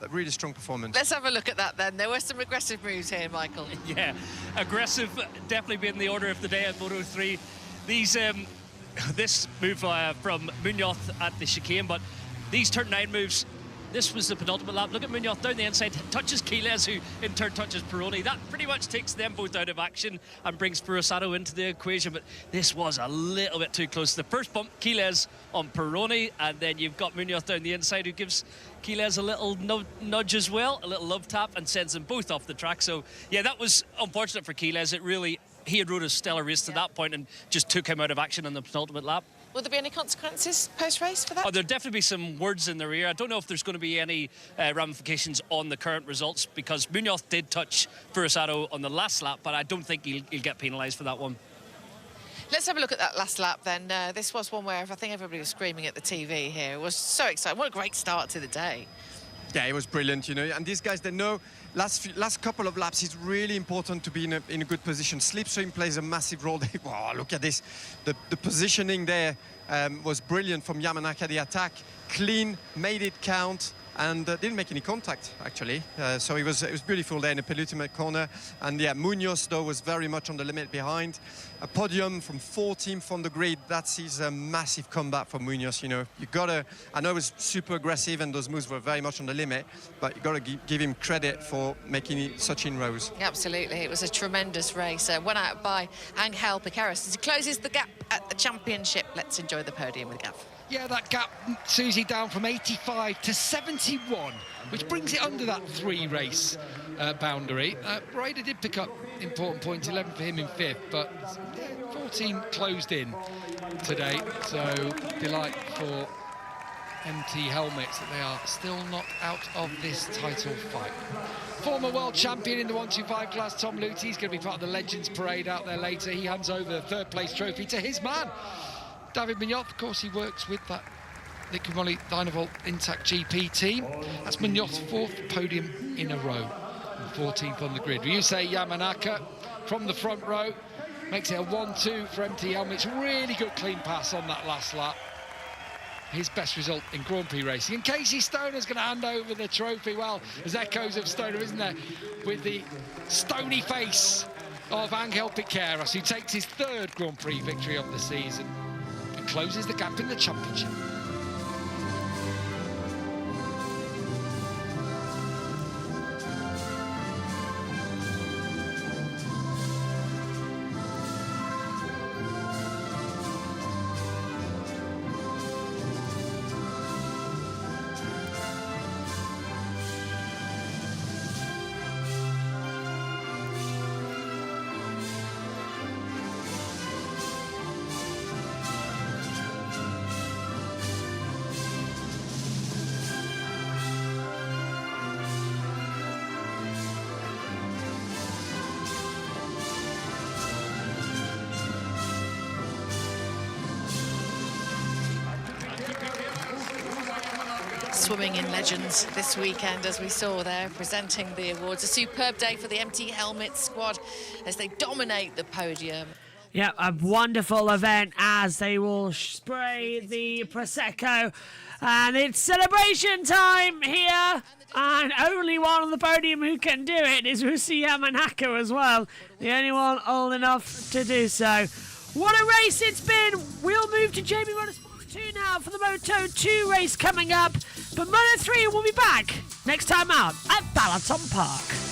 really strong performance. Let's have a look at that then. There were some aggressive moves here, Michael. Yeah, aggressive definitely been the order of the day at Moto3. This move from Munoz at the chicane, but these turn 9 moves This was the penultimate lap. Look at Munoz down the inside, touches Quiles, who in turn touches Peroni. That pretty much takes them both out of action and brings Furusato into the equation, but this was a little bit too close. The first bump, Quiles on Peroni, and then you've got Munoz down the inside, who gives Quiles a little nudge as well, a little love tap, and sends them both off the track. So, yeah, that was unfortunate for Quiles. He had rode a stellar race to that point and just took him out of action on the penultimate lap. Will there be any consequences post-race for that? Oh, there'll definitely be some words in their ear. I don't know if there's going to be any ramifications on the current results, because Munoz did touch Furusato on the last lap, but I don't think he'll get penalised for that one. Let's have a look at that last lap then. This was one where I think everybody was screaming at the TV here. It was so exciting. What a great start to the day. Yeah, it was brilliant, you know. And these guys, they know last couple of laps, it's really important to be in a good position. Slipstream plays a massive role. Wow, look at this. The positioning there was brilliant from Yamanaka. The attack, clean, made it count, and didn't make any contact, actually. So it was beautiful there in the penultimate corner. And yeah, Munoz, though, was very much on the limit behind. A podium from 14th on the grid. That is a massive comeback for Munoz, you know. You gotta, I know it was super aggressive and those moves were very much on the limit, but you gotta give him credit for making such inroads. Absolutely, it was a tremendous race. Won out by Angel Piqueras as he closes the gap at the championship. Let's enjoy the podium with Gav. Yeah, that gap, Susie, down from 85 to 71, which brings it under that 3-race boundary. Ryder did pick up important points, 11 for him in 5th, but 14 closed in today. So delight for MT Helmets that they are still not out of this title fight. Former world champion in the 125 class, Tom Luthi, he's going to be part of the Legends Parade out there later. He hands over the 3rd place trophy to his man, David Munoz. Of course, he works with that Nicky Molly Dynavolt Intact GP team. That's Munoz's 4th podium in a row, and 14th on the grid. Ryusei Yamanaka from the front row makes it a 1-2 for MT Helmets. Really good clean pass on that last lap. His best result in Grand Prix racing. And Casey Stoner's going to hand over the trophy. Well, there's echoes of Stoner, isn't there? With the stony face of Angel Piqueras, who takes his 3rd Grand Prix victory of the season and closes the gap in the championship. Swimming in Legends this weekend, as we saw there, presenting the awards. A superb day for the MT Helmet squad as they dominate the podium. Yeah, a wonderful event as they will spray the Prosecco. And it's celebration time here. And only one on the podium who can do it is Ryusei Yamanaka as well. The only one old enough to do so. What a race it's been. We'll move to JBMotorsports 2 now for the Moto2 race coming up. But Moto3 will be back next time out at Balaton Park.